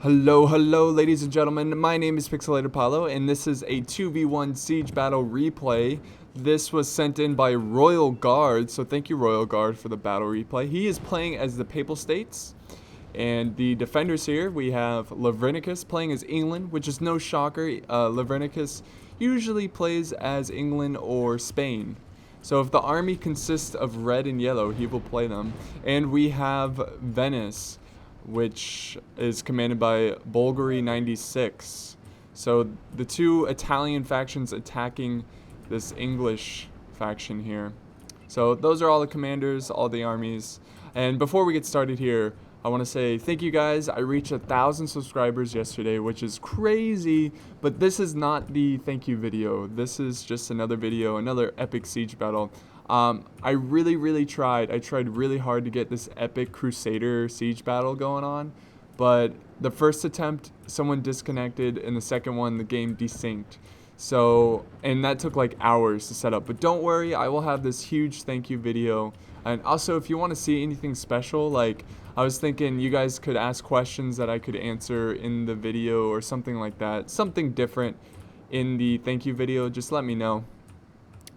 Hello, ladies and gentlemen. My name is Pixelated Apollo, and this is a 2v1 Siege Battle replay. This was sent in by Royal Guard, so thank you, Royal Guard, for the battle replay. He is playing as the Papal States, and the defenders here, we have Lavrinicus playing as England, which is no shocker. Lavrinicus usually plays as England or Spain. So if the army consists of red and yellow, he will play them. And we have Venice, which is commanded by Bulgari 96. So the two Italian factions attacking this English faction here. So those are all the commanders, all the armies. And before we get started here, I want to say thank you guys. I reached 1,000 subscribers yesterday, which is crazy, but this is not the thank you video. This is just another video, another epic siege battle. I really tried. I tried really hard to get this epic Crusader siege battle going on, but the first attempt, someone disconnected, and the second one, the game desynced. So, and that took like hours to set up. But don't worry, I will have this huge thank you video. And also, if you want to see anything special, like I was thinking you guys could ask questions that I could answer in the video or something like that. Something different in the thank you video, just let me know.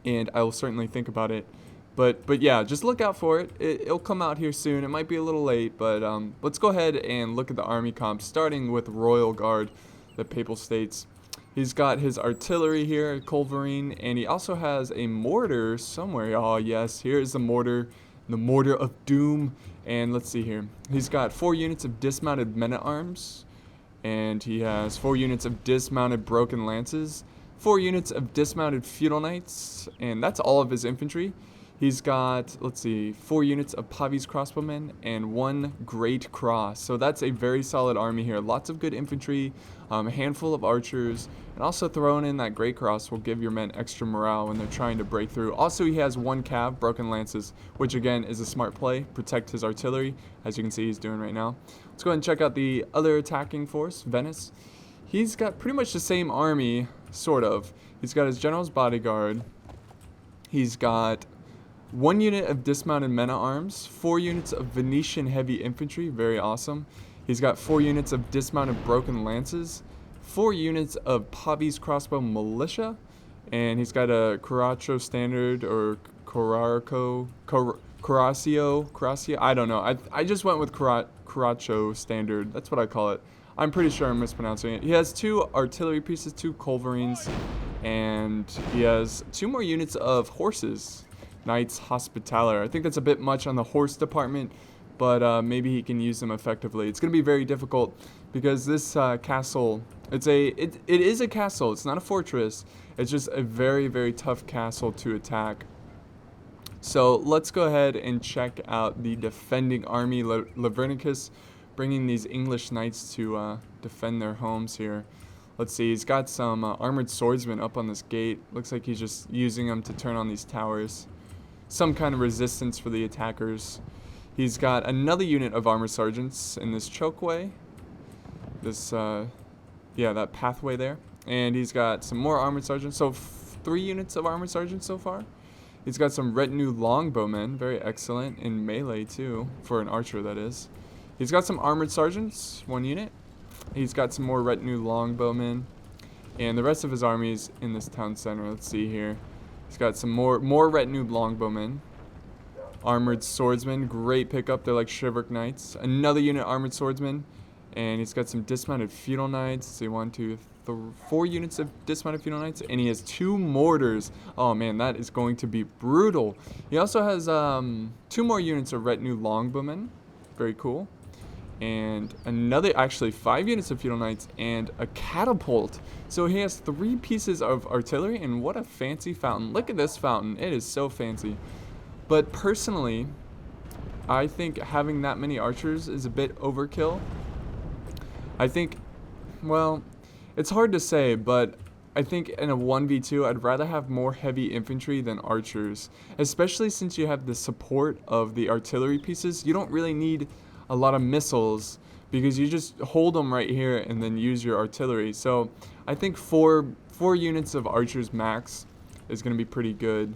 And I will certainly think about it. But yeah, just look out for it. It'll come out here soon. It might be a little late, but let's go ahead and look at the army comp, starting with Royal Guard, the Papal States. He's got his artillery here, Culverine, and he also has a mortar somewhere. Oh yes, here's the mortar of doom. And let's see here. He's got 4 units of dismounted men-at-arms, and he has 4 units of dismounted broken lances, 4 units of dismounted feudal knights, and that's all of his infantry. He's got, let's see, 4 units of Pavi's crossbowmen and 1 great cross. So that's a very solid army here. Lots of good infantry, a handful of archers, and also throwing in that great cross will give your men extra morale when they're trying to break through. Also, he has 1 cav, broken lances, which again is a smart play. Protect his artillery, as you can see he's doing right now. Let's go ahead and check out the other attacking force, Venice. He's got pretty much the same army, sort of. He's got his general's bodyguard. He's got 1 unit of dismounted men-at-arms, 4 units of Venetian heavy infantry, very awesome. He's got 4 units of dismounted broken lances, 4 units of Pavi's crossbow militia, and he's got a Coracho standard or Coracio, I don't know. I just went with Coracho standard. That's what I call it. I'm pretty sure I'm mispronouncing it. He has 2 artillery pieces, 2 culverines, and he has 2 more units of horses. Knights Hospitaller. I think that's a bit much on the horse department, but maybe he can use them effectively. It's going to be very difficult because this castle, it is a castle. It's not a fortress. It's just a very tough castle to attack. So let's go ahead and check out the defending army. Lavrinicus bringing these English knights to defend their homes here. Let's see, he's got some armored swordsmen up on this gate. Looks like he's just using them to turn on these towers. Some kind of resistance for the attackers. He's got another unit of armored sergeants in this chokeway. This, that pathway there. And he's got some more armored sergeants. So 3 units of armored sergeants so far. He's got some retinue longbowmen, very excellent in melee too, for an archer that is. He's got some armored sergeants, 1 unit. He's got some more retinue longbowmen. And the rest of his army's in this town center. Let's see here. He's got some more retinue longbowmen. Armored swordsmen, great pickup. They're like Chivalric knights. Another unit armored swordsman. And he's got some dismounted feudal knights. So 1, 2, 3, 4 units of dismounted feudal knights. And he has 2 mortars. Oh man, that is going to be brutal. He also has 2 more units of retinue longbowmen. Very cool. And actually 5 units of feudal knights and a catapult. So he has 3 pieces of artillery, and what a fancy fountain. Look at this fountain. It is so fancy. But personally, I think having that many archers is a bit overkill. I think, well, it's hard to say, but I think in a 1v2, I'd rather have more heavy infantry than archers, especially since you have the support of the artillery pieces. You don't really need a lot of missiles because you just hold them right here and then use your artillery. So I think 4 units of archers max is going to be pretty good.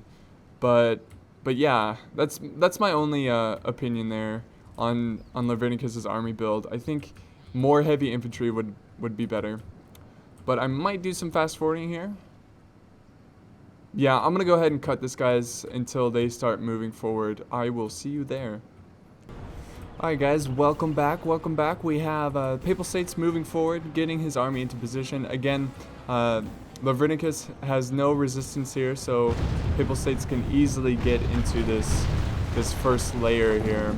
But yeah, that's my only opinion there on Lavrinicus's army build. I think More heavy infantry would be better. But I might do some fast forwarding here. Yeah, I'm going to go ahead and cut this, guys, until they start moving forward. I will see you there. Alright guys, welcome back, welcome back. We have Papal States moving forward, getting his army into position. Again, Lavrinicus has no resistance here, so Papal States can easily get into this first layer here.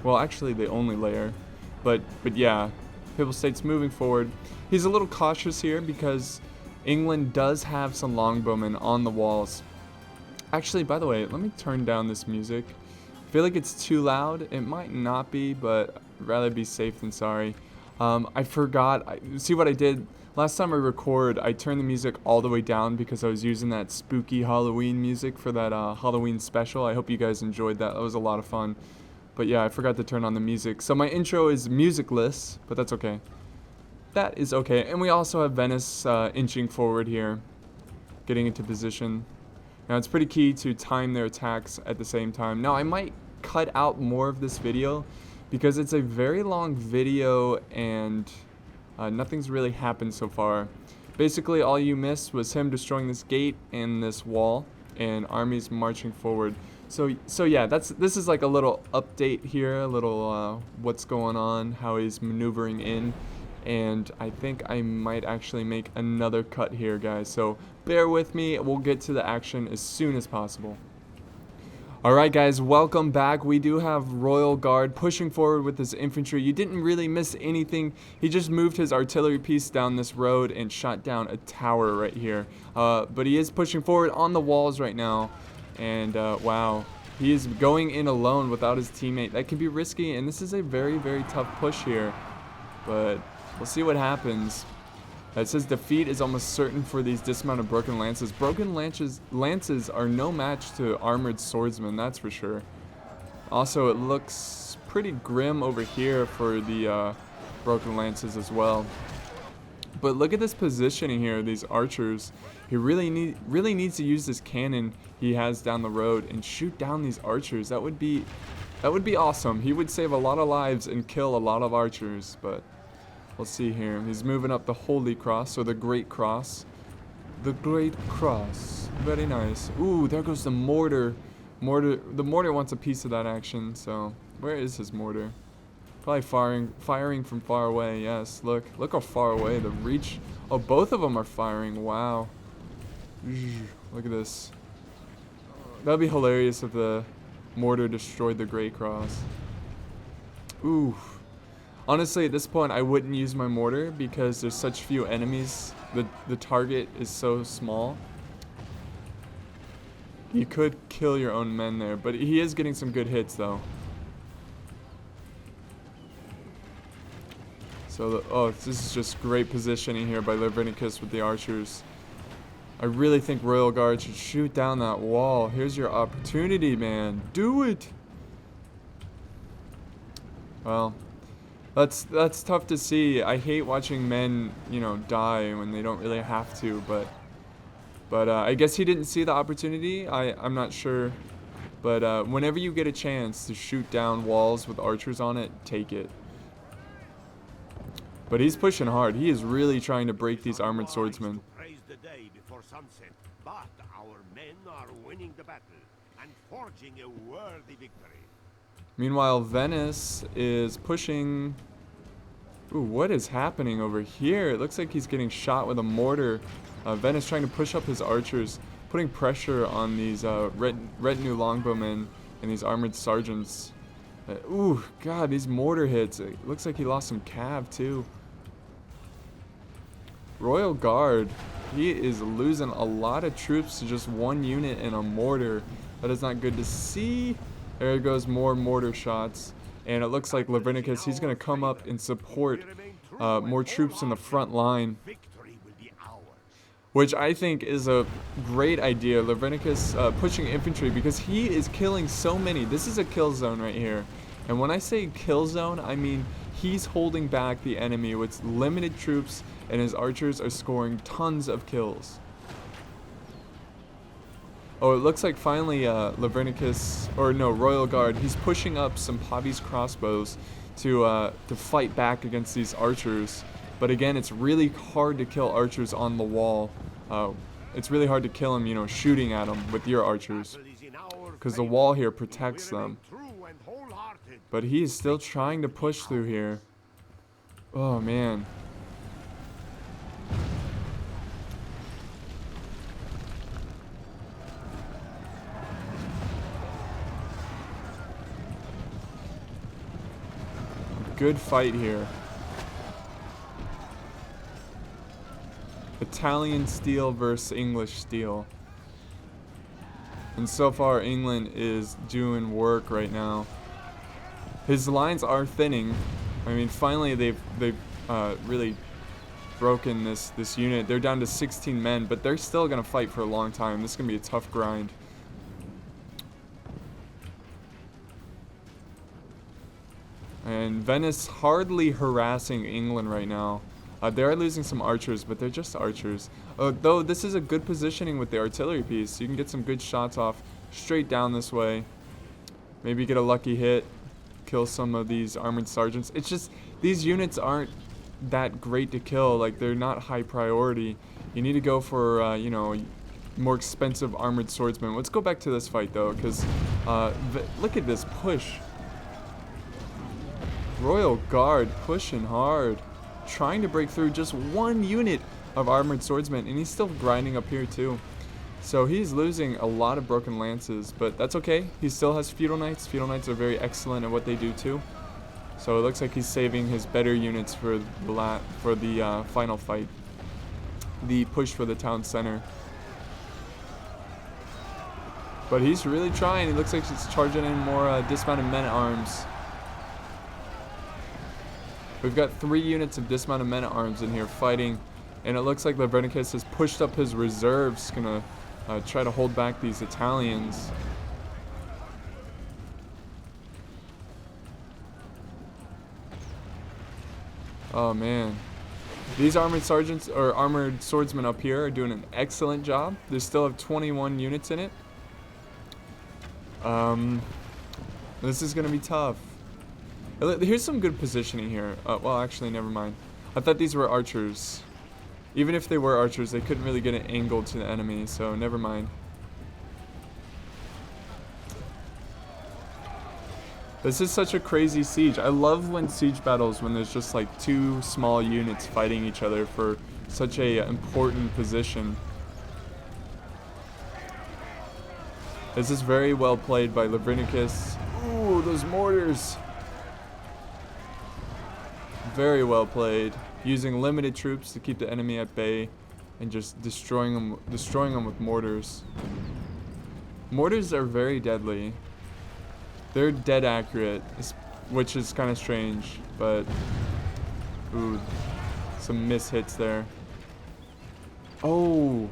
Well, actually the only layer. But yeah, Papal States moving forward. He's a little cautious here because England does have some longbowmen on the walls. Actually, by the way, let me turn down this music. I feel like it's too loud. It might not be, but I'd rather be safe than sorry. I forgot. See what I did? Last time I record, I turned the music all the way down because I was using that spooky Halloween music for that Halloween special. I hope you guys enjoyed that. That was a lot of fun. But yeah, I forgot to turn on the music. So my intro is musicless, but that's okay. That is okay. And we also have Venice inching forward here, getting into position. Now it's pretty key to time their attacks at the same time. Now I might cut out more of this video because it's a very long video and nothing's really happened so far. Basically all you missed was him destroying this gate and this wall and armies marching forward. So yeah, this is like a little update here, a little what's going on, how he's maneuvering in. And I think I might actually make another cut here, guys. So bear with me. We'll get to the action as soon as possible. Alright guys, welcome back. We do have Royal Guard pushing forward with his infantry. You didn't really miss anything. He just moved his artillery piece down this road and shot down a tower right here. But he is pushing forward on the walls right now. And wow, he is going in alone without his teammate. That can be risky, and this is a very, very tough push here. But we'll see what happens. It says defeat is almost certain for these dismounted broken lances. Broken lances are no match to armored swordsmen, that's for sure. Also, it looks pretty grim over here for the broken lances as well. But look at this positioning here, these archers. He really needs to use this cannon he has down the road and shoot down these archers. That would be awesome. He would save a lot of lives and kill a lot of archers, but we'll see here. He's moving up the Holy Cross, or the Great Cross. The Great Cross. Very nice. Ooh, there goes the mortar. The mortar wants a piece of that action, so where is his mortar? Probably firing from far away, yes. Look how far away. The reach. Oh, both of them are firing. Wow. Look at this. That'd be hilarious if the mortar destroyed the Great Cross. Ooh. Honestly, at this point, I wouldn't use my mortar because there's such few enemies. The target is so small. You could kill your own men there, but he is getting some good hits, though. So, oh, this is just great positioning here by Lavrinicus with the archers. I really think Royal Guard should shoot down that wall. Here's your opportunity, man. Do it! Well, that's tough to see. I hate watching men, you know, die when they don't really have to, but I guess he didn't see the opportunity. I'm not sure. But whenever you get a chance to shoot down walls with archers on it, take it. But he's pushing hard. He is really trying to break these armored swordsmen. Praise the day before sunset, but our men are winning the battle and forging a worthy victory. Meanwhile, Venice is pushing. Ooh, what is happening over here? It looks like he's getting shot with a mortar. Venice trying to push up his archers, putting pressure on these retinue longbowmen and these armored sergeants. Ooh, God, these mortar hits. It looks like he lost some cav, too. Royal Guard, he is losing a lot of troops to just one unit and a mortar. That is not good to see. There goes more mortar shots. And it looks like Lavrinicus, he's going to come up and support more troops in the front line, which I think is a great idea. Lavrinicus pushing infantry because he is killing so many. This is a kill zone right here. And when I say kill zone, I mean he's holding back the enemy with limited troops, and his archers are scoring tons of kills. Oh, it looks like finally Lavrinicus, or no, Royal Guard, he's pushing up some Pavie's crossbows to fight back against these archers. But again, it's really hard to kill archers on the wall. It's really hard to kill them, you know, shooting at them with your archers, because the wall here protects them. But he is still trying to push through here. Oh man. Good fight here. Italian steel versus English steel. And so far England is doing work right now. His lines are thinning. I mean, finally they've really broken this unit. They're down to 16 men, but they're still gonna fight for a long time. This is gonna be a tough grind. And Venice hardly harassing England right now. They are losing some archers, but they're just archers. Though this is a good positioning with the artillery piece. You can get some good shots off straight down this way. Maybe get a lucky hit, kill some of these armored sergeants. It's just, these units aren't that great to kill. Like, they're not high priority. You need to go for, you know, more expensive armored swordsmen. Let's go back to this fight, though, because look at this push. Royal Guard pushing hard, trying to break through just one unit of armored swordsmen, and he's still grinding up here too. So he's losing a lot of broken lances, but that's okay. He still has feudal knights. Feudal knights are very excellent at what they do too. So it looks like he's saving his better units for the final fight, the push for the town center. But he's really trying. It looks like he's charging in more dismounted men-at-arms. We've got 3 units of dismounted men-at-arms in here fighting, and it looks like Levernicus has pushed up his reserves, gonna try to hold back these Italians. Oh man, these armored sergeants or armored swordsmen up here are doing an excellent job. They still have 21 units in it. This is gonna be tough. Here's some good positioning here. Well, actually, never mind. I thought these were archers. Even if they were archers, they couldn't really get an angle to the enemy, so never mind. This is such a crazy siege. I love when siege battles, when there's just like 2 small units fighting each other for such a important position. This is very well played by Levernicus. Ooh, those mortars! Very well played, using limited troops to keep the enemy at bay, and just destroying them with mortars. Mortars are very deadly. They're dead accurate, which is kind of strange, but ooh, some mishits there. Oh,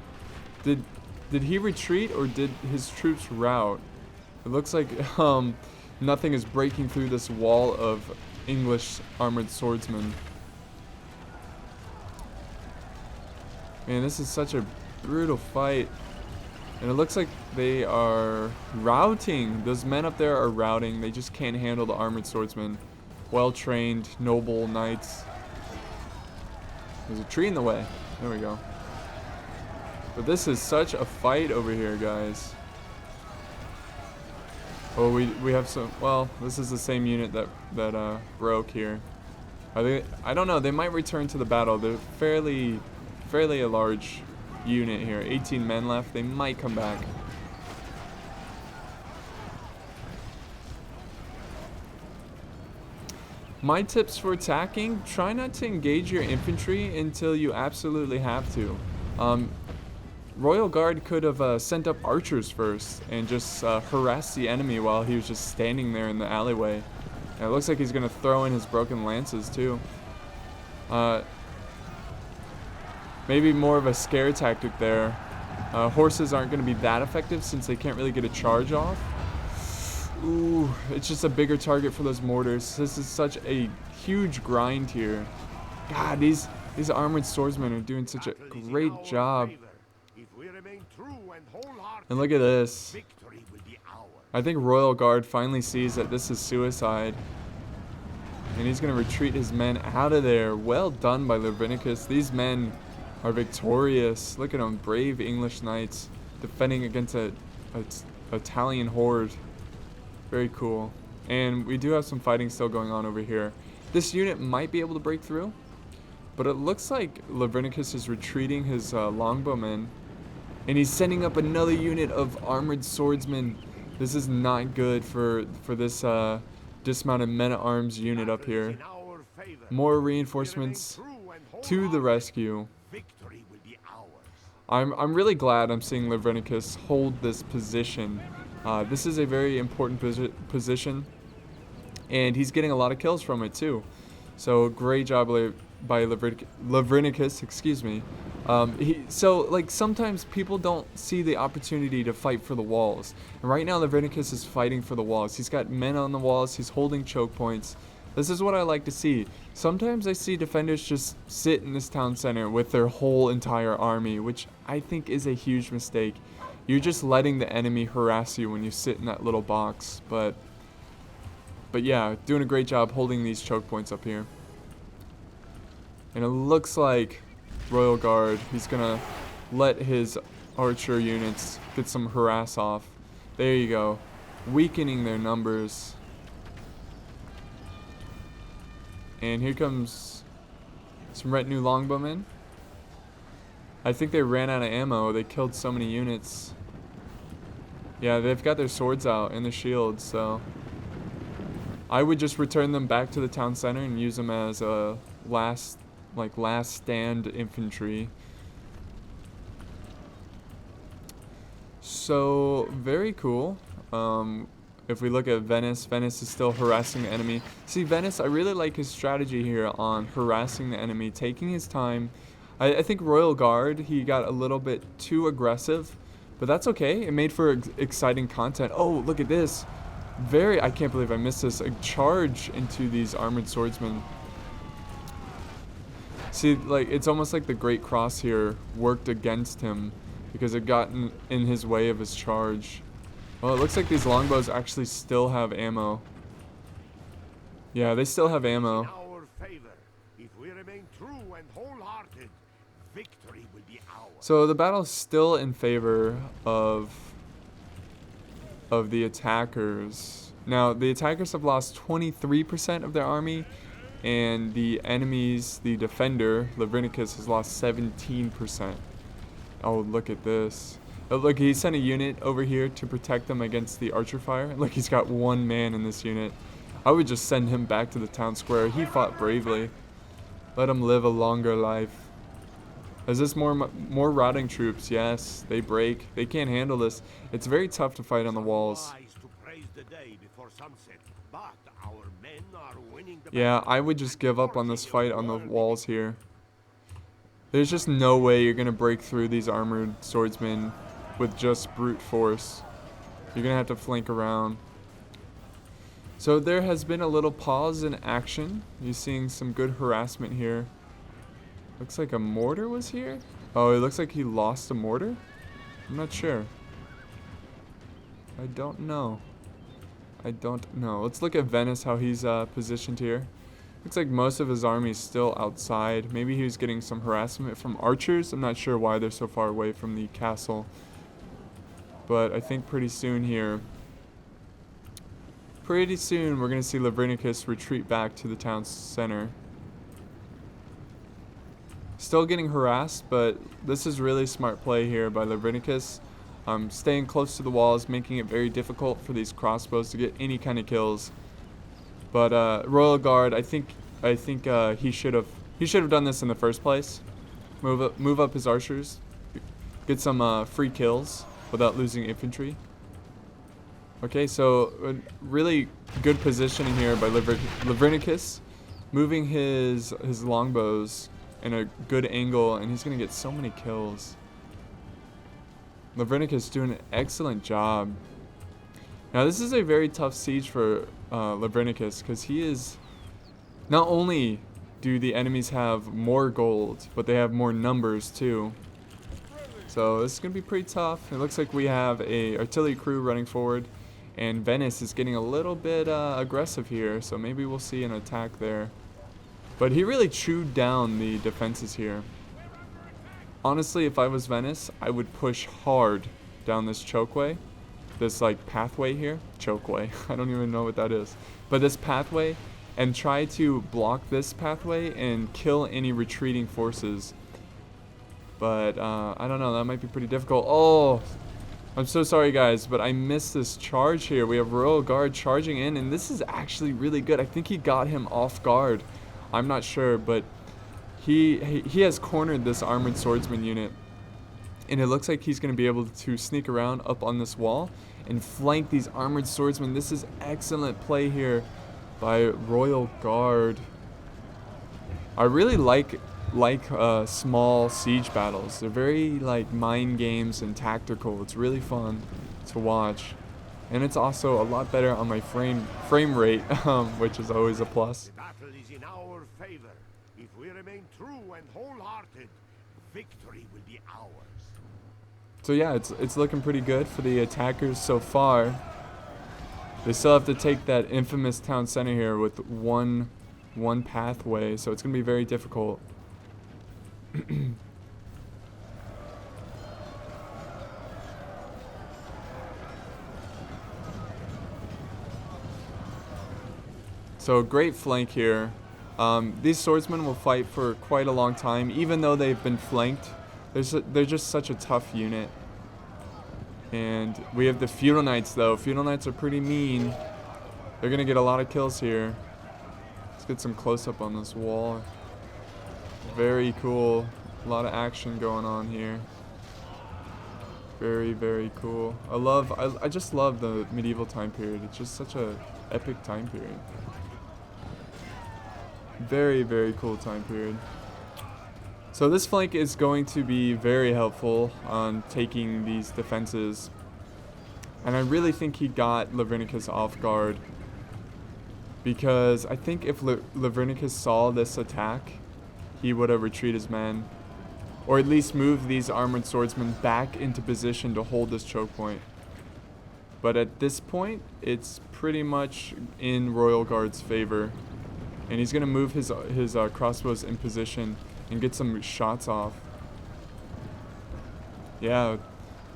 did he retreat or did his troops rout? It looks like nothing is breaking through this wall of English armored swordsmen. Man, this is such a brutal fight. And it looks like they are routing. Those men up there are routing. They just can't handle the armored swordsmen. Well-trained, noble knights. There's a tree in the way. There we go. But this is such a fight over here, guys. Oh, we have some. Well, this is the same unit that broke here. Are they? I don't know. They might return to the battle. They're fairly a large unit here. 18 men left. They might come back. My tips for attacking: try not to engage your infantry until you absolutely have to. Royal Guard could have sent up archers first and just harassed the enemy while he was just standing there in the alleyway. And it looks like he's going to throw in his broken lances too. Maybe more of a scare tactic there. Horses aren't going to be that effective since they can't really get a charge off. Ooh, it's just a bigger target for those mortars. This is such a huge grind here. God, these armored swordsmen are doing such a great job. And look at this. I think Royal Guard finally sees that this is suicide. And he's going to retreat his men out of there. Well done by Leviticus. These men are victorious. Look at them, brave English knights defending against a Italian horde. Very cool. And we do have some fighting still going on over here. This unit might be able to break through, but it looks like Leviticus is retreating his longbowmen, and he's sending up another unit of armored swordsmen. This is not good for this dismounted men-at-arms unit up here. More reinforcements to the rescue. I'm really glad I'm seeing Leviticus hold this position. This is a very important position, and he's getting a lot of kills from it too. So great job by Leviticus, excuse me. So like sometimes people don't see the opportunity to fight for the walls. And right now Leviticus is fighting for the walls. He's got men on the walls, he's holding choke points. This is what I like to see. Sometimes I see defenders just sit in this town center with their whole entire army, which I think is a huge mistake. You're just letting the enemy harass you when you sit in that little box. But yeah, doing a great job holding these choke points up here. And it looks like Royal Guard, he's gonna let his archer units get some harass off. There you go. Weakening their numbers. And here comes some retinue longbowmen. I think they ran out of ammo. They killed so many units. Yeah, they've got their swords out and their shields, so I would just return them back to the town center and use them as a last stand infantry. So very cool. If we look at Venice, Venice is still harassing the enemy. See, Venice, I really like his strategy here on harassing the enemy, taking his time. I think Royal Guard, he got a little bit too aggressive, but that's okay. It made for exciting content. Oh, look at this. I can't believe I missed this. A charge into these armored swordsmen. See, like, it's almost like the Great Cross here worked against him because it got in his way of his charge. Well, it looks like these longbows actually still have ammo. Yeah, they still have ammo. In our favor. If we remain true and wholehearted, victory will be ours. So the battle's still in favor of the attackers. Now, the attackers have lost 23% of their army, and the enemies, the defender, Leviticus, has lost 17%. Oh, look at this. Oh, look, he sent a unit over here to protect them against the archer fire. Look, he's got one man in this unit. I would just send him back to the town square. He fought bravely. Let him live a longer life. Is this more routing troops? Yes, they break. They can't handle this. It's very tough to fight on the walls. Yeah, I would just give up on this fight on the walls here. There's just no way you're going to break through these armored swordsmen with just brute force. You're going to have to flank around. So there has been a little pause in action. You're seeing some good harassment here. Looks like a mortar was here. Oh, it looks like he lost a mortar? I'm not sure. I don't know. Let's look at Venice, how he's positioned here. Looks like most of his army is still outside. Maybe he was getting some harassment from archers. I'm not sure why they're so far away from the castle. But I think pretty soon we're going to see Leviticus retreat back to the town center. Still getting harassed, but this is really smart play here by Leviticus. Staying close to the walls, making it very difficult for these crossbows to get any kind of kills. But Royal Guard, I think he should have done this in the first place. Move up his archers, get some free kills without losing infantry. Okay, so a really good positioning here by Leviticus, moving his longbows in a good angle, and he's gonna get so many kills. Leviticus doing an excellent job. Now this is a very tough siege for Leviticus, because he is, not only do the enemies have more gold, but they have more numbers too. So this is going to be pretty tough. It looks like we have a artillery crew running forward, And Venice is getting a little bit aggressive here, so maybe we'll see an attack there. But he really chewed down the defenses here. Honestly, if I was Venice, I would push hard down this chokeway. This like pathway here. Chokeway. I don't even know what that is. But this pathway, and try to block this pathway and kill any retreating forces. But I don't know, that might be pretty difficult. Oh, I'm so sorry guys, but I missed this charge here. We have Royal Guard charging in, and this is actually really good. I think he got him off guard. I'm not sure, but he has cornered this armored swordsman unit. And it looks like he's going to be able to sneak around up on this wall and flank these armored swordsmen. This is excellent play here by Royal Guard. I really like small siege battles. They're very like mind games and tactical. It's really fun to watch, and it's also a lot better on my frame rate, which is always a plus. The battle is in our favor. If we remain true and wholehearted, victory will be ours. So yeah, it's looking pretty good for the attackers so far. They still have to take that infamous town center here with one pathway, so it's gonna be very difficult. So great flank here. These swordsmen will fight for quite a long time, even though they've been flanked. They're just such a tough unit. And we have the Feudal Knights though. Feudal Knights are pretty mean. They're gonna get a lot of kills here. Let's get some close up on this wall. Very cool. A lot of action going on here. Very, very cool. I just love the medieval time period. It's just such a epic time period. Very, very cool time period. So this flank is going to be very helpful on taking these defenses. And I really think he got Lavernicus off guard. Because I think if Lavernicus saw this attack, he would have retreated his men. Or at least move these armored swordsmen back into position to hold this choke point. But at this point, it's pretty much in Royal Guard's favor. And he's going to move his crossbows in position and get some shots off. Yeah,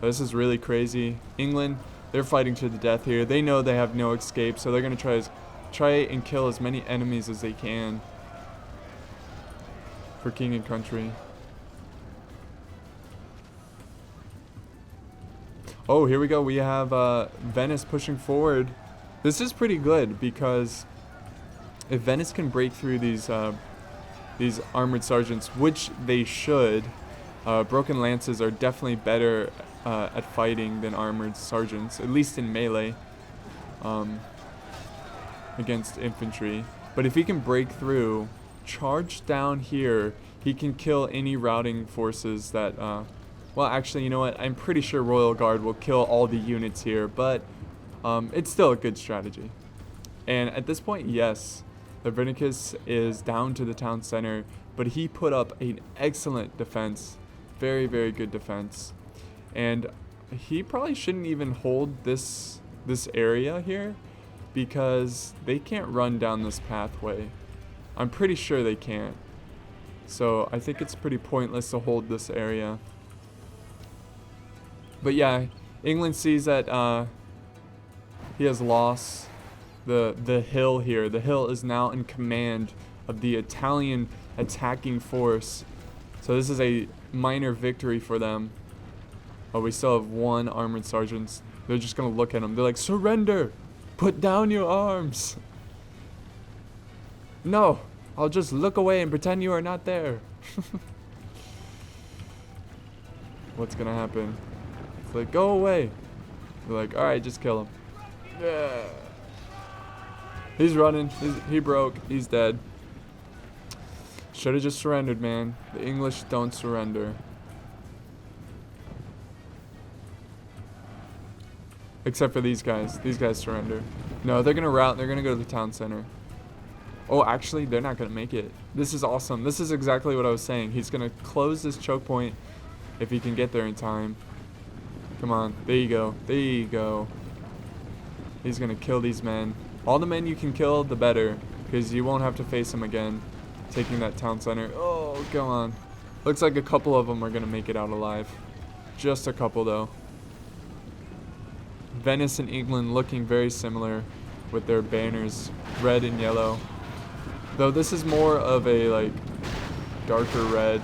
this is really crazy. England, they're fighting to the death here. They know they have no escape, so they're going to try and kill as many enemies as they can for king and country. Oh, here we go. We have Venice pushing forward. This is pretty good because if Venice can break through these armored sergeants, which they should, broken lances are definitely better at fighting than armored sergeants, at least in melee against infantry. But if he can break through, charge down here, he can kill any routing forces that well, actually, you know what? I'm pretty sure Royal Guard will kill all the units here, but it's still a good strategy. And at this point, yes, Lavernicus is down to the town center, but he put up an excellent defense. Very, very good defense. And he probably shouldn't even hold this area here because they can't run down this pathway. I'm pretty sure they can't. So I think it's pretty pointless to hold this area. But yeah, England sees that he has lost the hill here. The hill is now in command of the Italian attacking force. So this is a minor victory for them. Oh, we still have one armored sergeant. They're just going to look at him. They're like, surrender! Put down your arms! No! I'll just look away and pretend you are not there. What's going to happen? It's like, go away. They're like, alright, just kill him. Yeah. He's running. He broke. He's dead. Should have just surrendered, man. The English don't surrender. Except for these guys. These guys surrender. No, they're going to rout. They're going to go to the town center. Oh, actually, they're not going to make it. This is awesome. This is exactly what I was saying. He's going to close this choke point if he can get there in time. Come on. There you go. There you go. He's gonna kill these men. All the men you can kill, the better, because you won't have to face him again. Taking that town center. Oh, go on. Looks like a couple of them are gonna make it out alive. Just a couple, though. Venice and England looking very similar with their banners, red and yellow. Though this is more of a, like, darker red.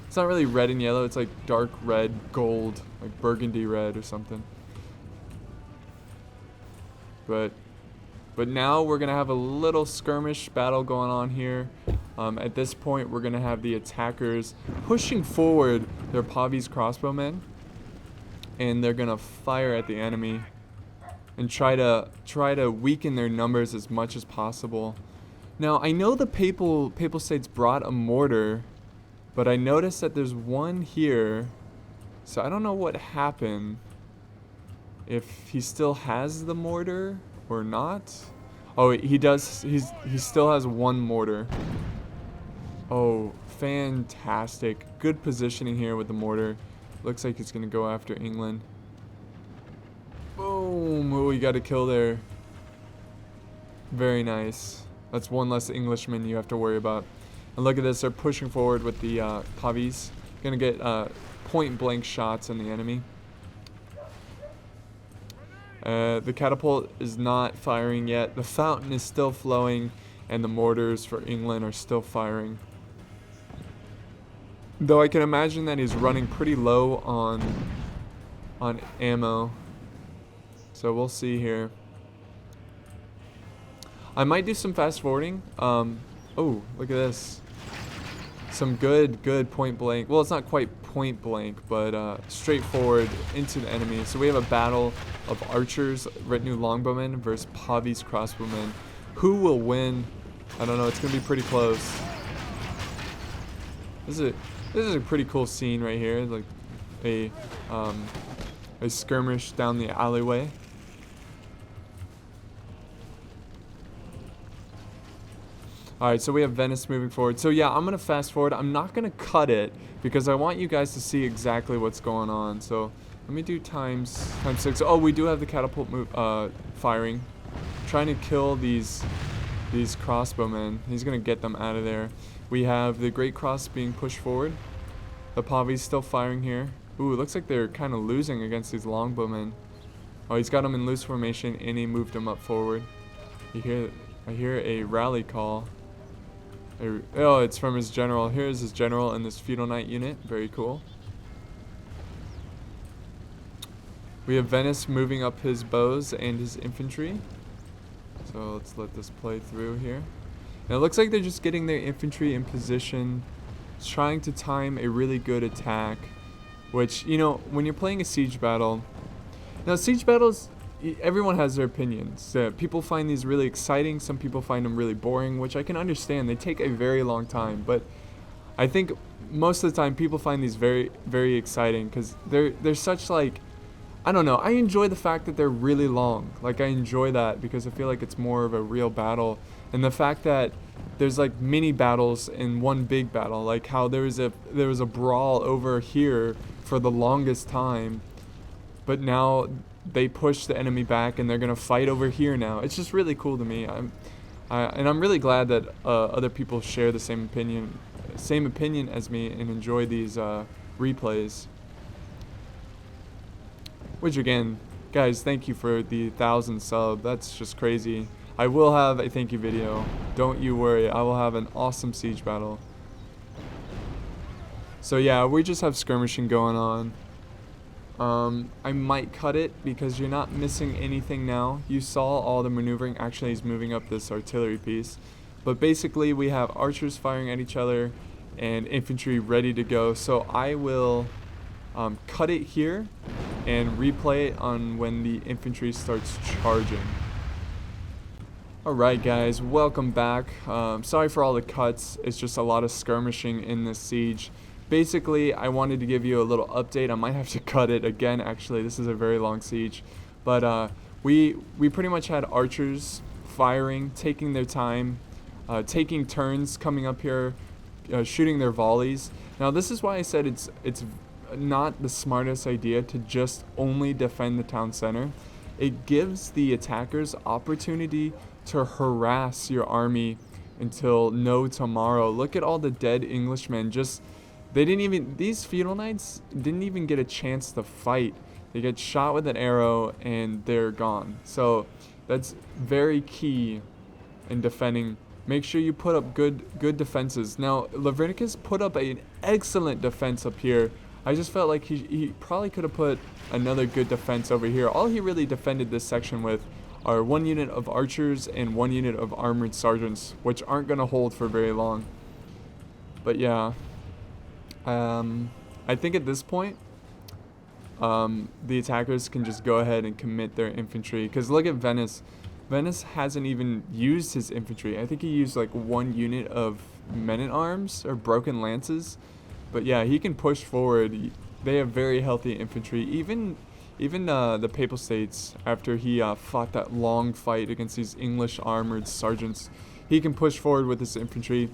It's not really red and yellow, it's like dark red, gold, like burgundy red or something. But now we're going to have a little skirmish battle going on here. At this point, we're going to have the attackers pushing forward their Pavi's crossbowmen. And they're going to fire at the enemy and try to weaken their numbers as much as possible. Now, I know the Papal States brought a mortar, but I noticed that there's one here. So I don't know what happened. If he still has the mortar or not. Oh, he does. He still has one mortar. Oh, fantastic. Good positioning here with the mortar. Looks like he's going to go after England. Boom. Oh, he got a kill there. Very nice. That's one less Englishman you have to worry about. And look at this. They're pushing forward with the Pavis. Going to get point blank shots on the enemy. The catapult is not firing yet. The fountain is still flowing, and the mortars for England are still firing. Though I can imagine that he's running pretty low on ammo. So we'll see here. I might do some fast forwarding. Oh, look at this. Some good point blank. Well, it's not quite point blank, but straightforward into the enemy. So we have a battle of archers, retinue longbowmen versus Pavi's crossbowmen. Who will win? I don't know. It's gonna be pretty close. This is a pretty cool scene right here, like a skirmish down the alleyway. Alright, so we have Venice moving forward. So yeah, I'm going to fast forward. I'm not going to cut it because I want you guys to see exactly what's going on. So let me do times 6. Oh, we do have the catapult firing. Trying to kill these crossbowmen. He's going to get them out of there. We have the Great Cross being pushed forward. The Pavi's still firing here. Ooh, it looks like they're kind of losing against these longbowmen. Oh, he's got them in loose formation and he moved them up forward. I hear a rally call. Oh, it's from his general. Here's his general in this feudal knight unit. Very cool. We have Venice moving up his bows and his infantry. So let's let this play through here. And it looks like they're just getting their infantry in position, trying to time a really good attack. Which, you know, when you're playing a siege battle, now siege battles, everyone has their opinions. People find these really exciting. Some people find them really boring, which I can understand. They take a very long time. But I think most of the time people find these very, very exciting because they're such like, I don't know. I enjoy the fact that they're really long. Like I enjoy that because I feel like it's more of a real battle. And the fact that there's like mini battles in one big battle. Like how there was a brawl over here for the longest time. But now they push the enemy back and they're gonna fight over here now. It's just really cool to me. And I'm really glad that other people share the same opinion as me and enjoy these replays. Which again, guys, thank you for the 1,000 sub. That's just crazy. I will have a thank you video. Don't you worry. I will have an awesome siege battle. So yeah, we just have skirmishing going on. I might cut it because you're not missing anything now. You saw all the maneuvering. Actually, he's moving up this artillery piece. But basically, we have archers firing at each other and infantry ready to go. So I will cut it here and replay it on when the infantry starts charging. Alright guys, welcome back. Sorry for all the cuts. It's just a lot of skirmishing in this siege. Basically, I wanted to give you a little update. I might have to cut it again, actually. This is a very long siege. But we pretty much had archers firing, taking their time, taking turns coming up here, shooting their volleys. Now, this is why I said it's not the smartest idea to just only defend the town center. it gives the attackers opportunity to harass your army until no tomorrow. Look at all the dead Englishmen. These feudal knights didn't even get a chance to fight. They get shot with an arrow and they're gone. So that's very key in defending. Make sure you put up good defenses. Now, Leviticus put up an excellent defense up here. I just felt like he probably could have put another good defense over here. All he really defended this section with are 1 unit of archers and 1 unit of armored sergeants, which aren't going to hold for very long. But yeah, I think at this point, the attackers can just go ahead and commit their infantry. Because look at Venice. Venice hasn't even used his infantry. I think he used like 1 unit of men-at-arms or broken lances. But yeah, he can push forward. They have very healthy infantry. Even the Papal States, after he fought that long fight against these English armored sergeants, he can push forward with his infantry.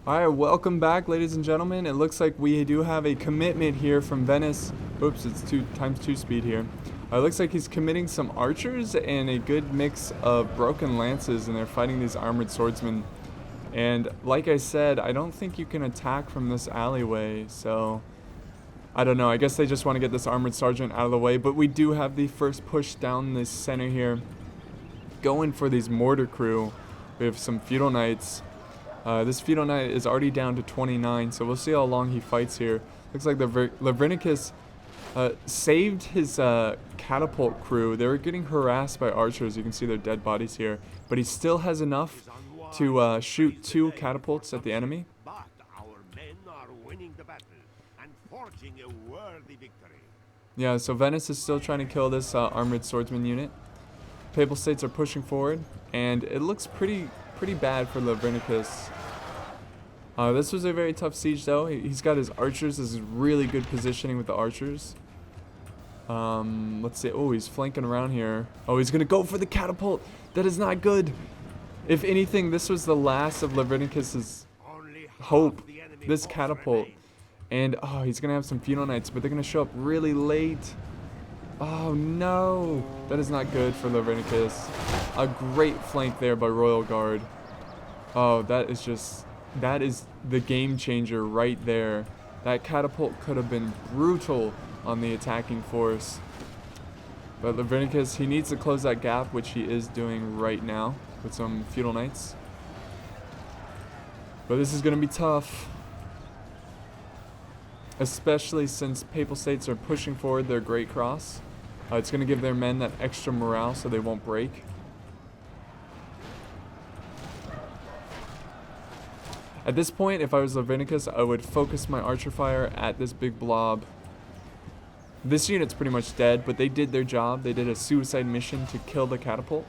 Alright, welcome back, ladies and gentlemen. It looks like we do have a commitment here from Venice. Oops, it's 2 speed here. It looks like he's committing some archers and a good mix of broken lances, and they're fighting these armored swordsmen. And like I said, I don't think you can attack from this alleyway, so I don't know. I guess they just want to get this armored sergeant out of the way, but we do have the first push down the center here. Going for these mortar crew. We have some feudal knights. This feudal knight is already down to 29, so we'll see how long he fights here. Looks like the Leviticus saved his catapult crew. They were getting harassed by archers. You can see their dead bodies here. But he still has enough to shoot 2 catapults at the enemy. But our men are winning the battle and forging a worthy victory. Yeah, so Venice is still trying to kill this armored swordsman unit. Papal States are pushing forward, and it looks pretty bad for Leviticus. This was a very tough siege, though. He's got his archers. This is really good positioning with the archers. Let's see. Oh, he's flanking around here. Oh, he's going to go for the catapult. That is not good. If anything, this was the last of Leviticus's hope. This catapult. And, oh, he's going to have some feudal knights, but they're going to show up really late. Oh, no. That is not good for Leviticus. A great flank there by Royal Guard. Oh, that is the game changer right there. That catapult could have been brutal on the attacking force. But Leviticus, he needs to close that gap, which he is doing right now with some feudal knights. But this is going to be tough. Especially since Papal States are pushing forward their Great Cross. It's going to give their men that extra morale so they won't break. At this point, if I was Leviticus, I would focus my archer fire at this big blob. This unit's pretty much dead, but they did their job. They did a suicide mission to kill the catapult.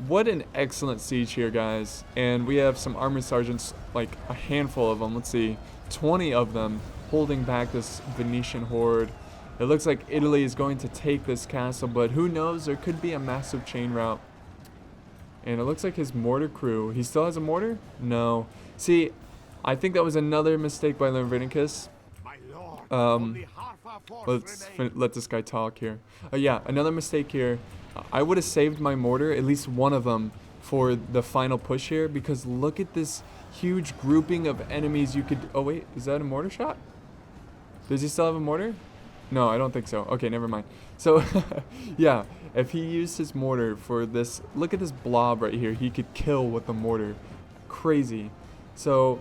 What an excellent siege here, guys. And we have some armored sergeants, like a handful of them. Let's see, 20 of them holding back this Venetian horde. It looks like Italy is going to take this castle, but who knows? There could be a massive chain route. And it looks like his mortar crew. He still has a mortar? No. See, I think that was another mistake by Leviticus. Let's let this guy talk here. Yeah, another mistake here. I would have saved my mortar, at least one of them, for the final push here, because look at this huge grouping of enemies you could... Oh, wait, is that a mortar shot? Does he still have a mortar? No, I don't think so. Okay, never mind. So, yeah, if he used his mortar for this... Look at this blob right here. He could kill with the mortar. Crazy. So,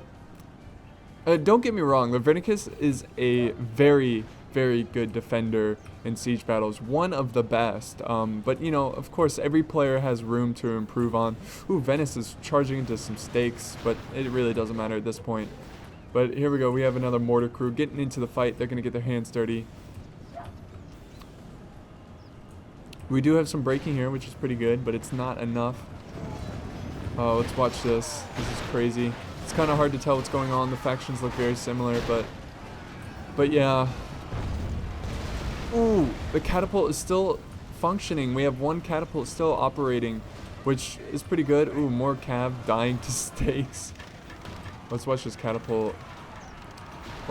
don't get me wrong. Leviticus is a very, very good defender in siege battles. One of the best. But, you know, of course, every player has room to improve on. Ooh, Venice is charging into some stakes, but it really doesn't matter at this point. But here we go. We have another mortar crew getting into the fight. They're going to get their hands dirty. We do have some breaking here, which is pretty good, but it's not enough. Oh, let's watch this. This is crazy. It's kind of hard to tell what's going on. The factions look very similar, but yeah. Ooh, the catapult is still functioning. We have one catapult still operating, which is pretty good. Ooh, more cav dying to stakes. Let's watch this catapult.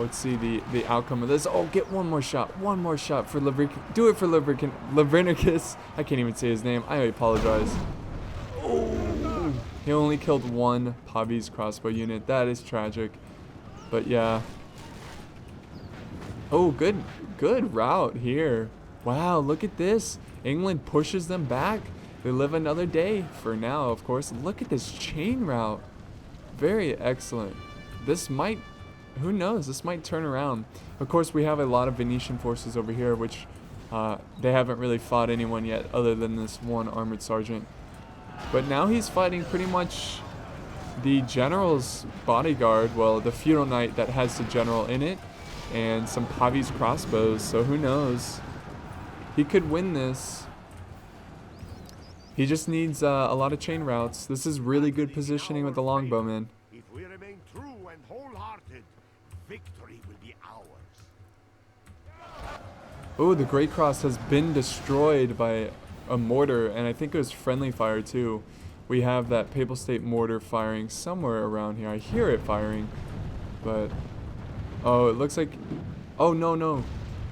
Let's see the outcome of this. Oh, get one more shot. One more shot for Do it for Lavernicus. I can't even say his name. I apologize. Oh, he only killed one Pavi's crossbow unit. That is tragic. But yeah. Oh, good route here. Wow, look at this. England pushes them back. They live another day for now, of course. Look at this chain route. Very excellent. This might, who knows, this might turn around. Of course, we have a lot of Venetian forces over here, which they haven't really fought anyone yet other than this one armored sergeant. But now he's fighting pretty much the general's bodyguard, well, the feudal knight that has the general in it, and some Pavi's crossbows, so who knows. He could win this. He just needs a lot of chain routes. This is really good positioning with the longbowman. If we remain true and wholehearted, victory will be ours. Oh, the Great Cross has been destroyed by a mortar, and I think it was friendly fire too. We have that Papal State mortar firing somewhere around here. I hear it firing, but oh, it looks like, oh no.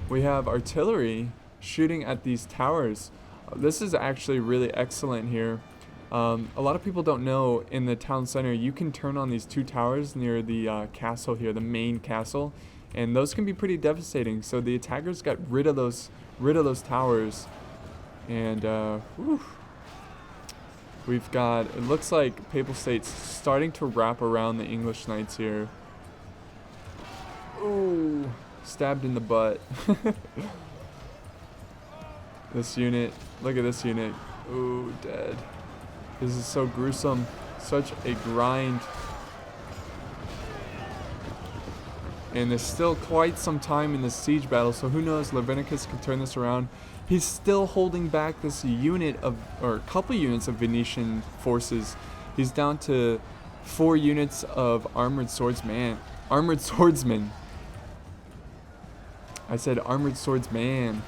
We have artillery shooting at these towers. This is actually really excellent here. A lot of people don't know, in the town center you can turn on these two towers near the castle here, the main castle, and those can be pretty devastating. So the attackers got rid of those towers, and we've got, it looks like Papal State's starting to wrap around the English knights here. Ooh, stabbed in the butt. This unit, look at this unit. Ooh, dead. This is so gruesome. Such a grind. And there's still quite some time in this siege battle, so who knows, Lavernicus can turn this around. He's still holding back this unit of, or a couple units of Venetian forces. He's down to 4 units of armored swordsmen. I said armored swordsman.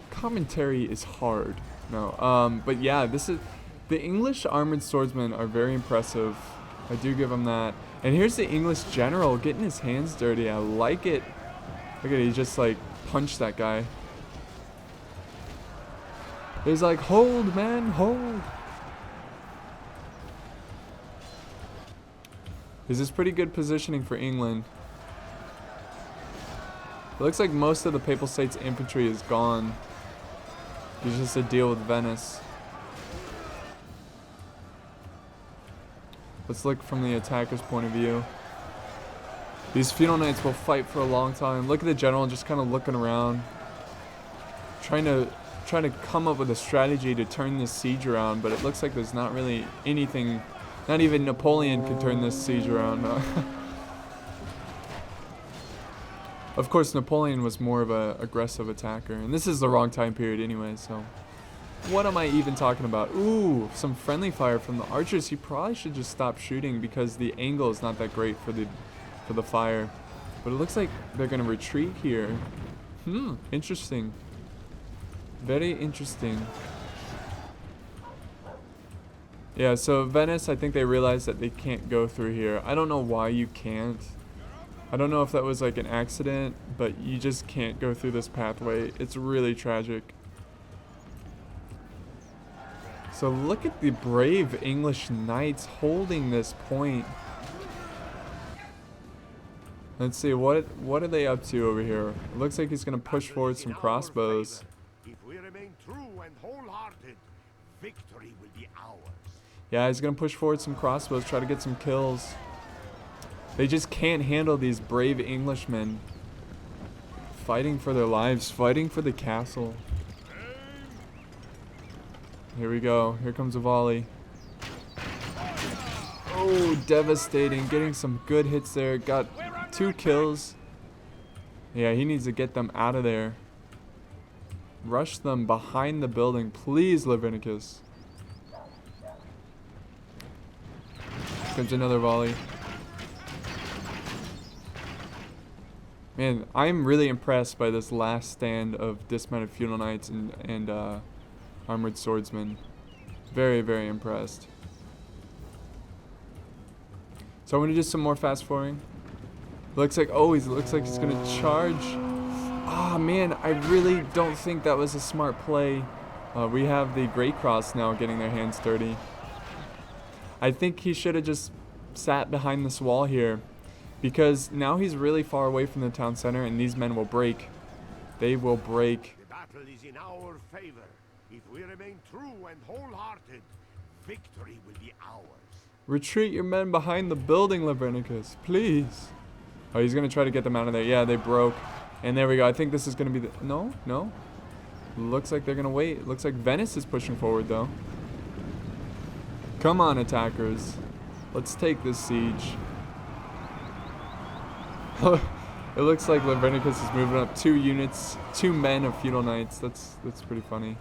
Commentary is hard. No, but yeah, this is, the English armored swordsmen are very impressive. I do give them that. And here's the English general getting his hands dirty. I like it. Look at it, he just like punched that guy. He's like, hold man, hold. This is pretty good positioning for England. It looks like most of the Papal State's infantry is gone. It's just a deal with Venice. Let's look from the attacker's point of view. These feudal knights will fight for a long time. Look at the general just kind of looking around, trying to come up with a strategy to turn this siege around. But it looks like there's not really anything. Not even Napoleon can turn this siege around. Of course, Napoleon was more of an aggressive attacker, and this is the wrong time period anyway, so what am I even talking about? Ooh, some friendly fire from the archers. He probably should just stop shooting because the angle is not that great for the fire. But it looks like they're going to retreat here. Interesting. Very interesting. Yeah, so Venice, I think they realized that they can't go through here. I don't know why you can't. I don't know if that was like an accident, but you just can't go through this pathway. It's really tragic. So look at the brave English knights holding this point. Let's see, what are they up to over here? It looks like he's going to push forward some crossbows. If we remain true and wholehearted, victory will be ours. Yeah, he's going to push forward some crossbows, try to get some kills. They just can't handle these brave Englishmen fighting for their lives, fighting for the castle. Here we go. Here comes a volley. Oh, devastating. Getting some good hits there. Got 2 kills. Yeah, he needs to get them out of there. Rush them behind the building. Please, Lavernicus. Here comes another volley. Man, I'm really impressed by this last stand of dismounted feudal knights and armored swordsmen. Very, very impressed. So I'm gonna do some more fast forwarding. Looks like, oh, looks like he's gonna charge. Ah, man, I really don't think that was a smart play. We have the Great Cross now getting their hands dirty. I think he should have just sat behind this wall here, because now he's really far away from the town center, and these men will break. They will break. The battle is in our favor. If we remain true and wholehearted, victory will be ours. Retreat your men behind the building, Levernicus, please. Oh, he's gonna try to get them out of there. Yeah, they broke. And there we go. I think this is gonna be the... No, no. Looks like they're gonna wait. Looks like Venice is pushing forward, though. Come on, attackers. Let's take this siege. It looks like Levernicus is moving up 2 units, 2 men of feudal knights. That's pretty funny.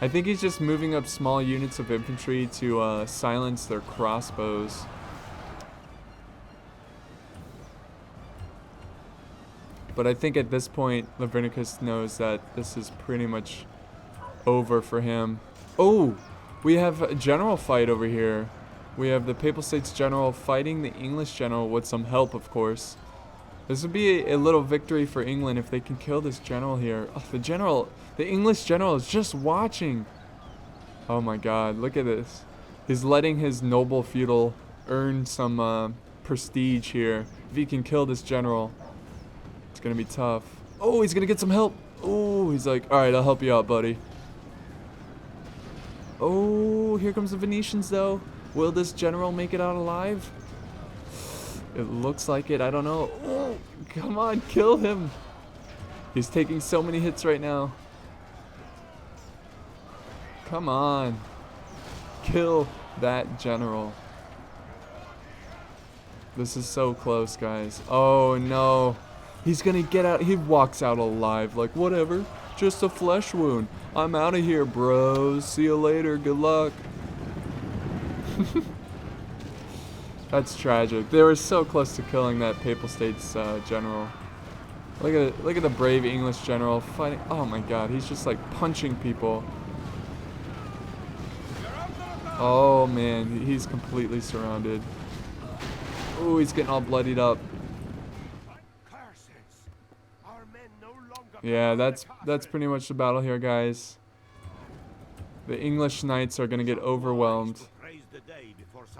I think he's just moving up small units of infantry to silence their crossbows. But I think at this point, Levernicus knows that this is pretty much over for him. Oh, we have a general fight over here. We have the Papal States general fighting the English general with some help, of course. This would be a little victory for England if they can kill this general here. Oh, the English general is just watching. Oh my god, look at this. He's letting his noble feudal earn some prestige here. If he can kill this general, it's gonna be tough. Oh, he's gonna get some help. Oh, he's like, alright, I'll help you out, buddy. Oh, here comes the Venetians, though. Will this general make it out alive? It looks like it. I don't know. Oh, come on, kill him. He's taking so many hits right now. Come on. Kill that general. This is so close, guys. Oh, no. He's gonna get out. He walks out alive. Like, whatever. Just a flesh wound. I'm out of here, bros. See you later. Good luck. That's tragic. They were so close to killing that Papal States general. Look at the brave English general fighting. Oh my god, he's just like punching people. Oh man, he's completely surrounded. Oh, he's getting all bloodied up. Yeah, that's pretty much the battle here, guys. The English knights are gonna get overwhelmed.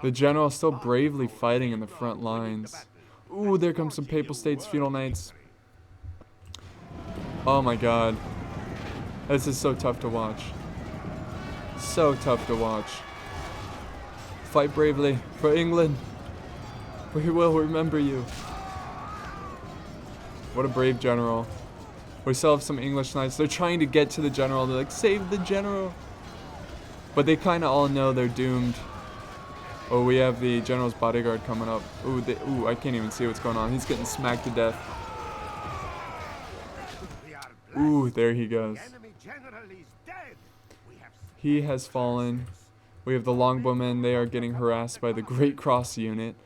The general is still bravely fighting in the front lines. Ooh, there comes some Papal States feudal knights. Oh my god. This is so tough to watch. So tough to watch. Fight bravely for England. We will remember you. What a brave general. We still have some English knights. They're trying to get to the general. They're like, save the general. But they kind of all know they're doomed. Oh, we have the general's bodyguard coming up. Ooh, I can't even see what's going on. He's getting smacked to death. Ooh, there he goes. He has fallen. We have the longbowmen. They are getting harassed by the Great Cross unit.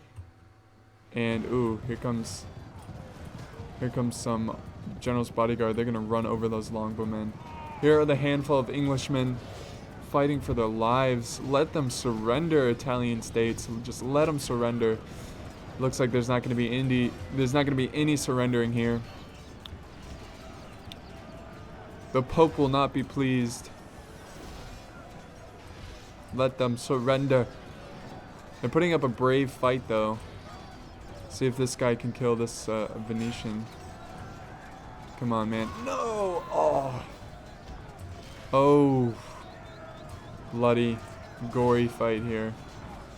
And ooh, here comes some general's bodyguard. They're gonna run over those longbowmen. Here are the handful of Englishmen fighting for their lives. Let them surrender, Italian states. Just let them surrender. Looks like there's not going to be any surrendering here. The Pope will not be pleased. Let them surrender. They're putting up a brave fight, though. See if this guy can kill this Venetian. Come on, man. No! Oh! Oh! Bloody, gory fight here.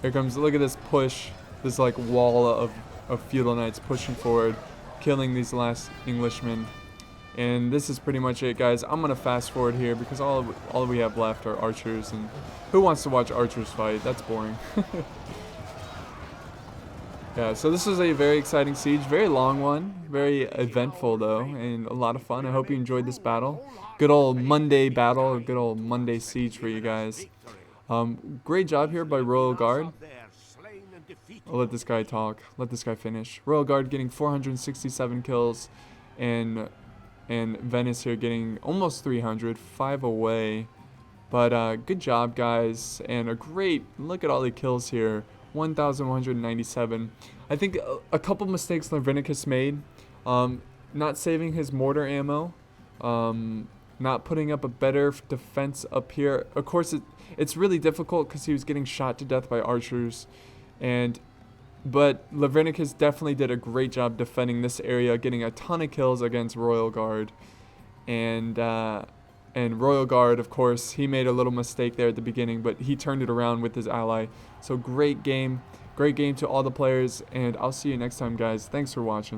Here comes, look at this push. This like wall of feudal knights pushing forward, killing these last Englishmen. And this is pretty much it, guys. I'm gonna fast forward here because all we have left are archers, and who wants to watch archers fight? That's boring. Yeah, so this was a very exciting siege, very long one, very eventful though, and a lot of fun. I hope you enjoyed this battle. Good old Monday battle, a good old Monday siege for you guys. Great job here by Royal Guard. I'll let this guy talk. Let this guy finish. Royal Guard getting 467 kills, and Venice here getting almost 300, 5 away. But good job, guys, and a great look at all the kills here. 1,197. I think a couple mistakes Levinicus made. Not saving his mortar ammo. Not putting up a better defense up here. Of course, it's really difficult because he was getting shot to death by archers. But Levinicus definitely did a great job defending this area, getting a ton of kills against Royal Guard. And Royal Guard, of course, he made a little mistake there at the beginning, but he turned it around with his ally. So great game to all the players, and I'll see you next time, guys. Thanks for watching.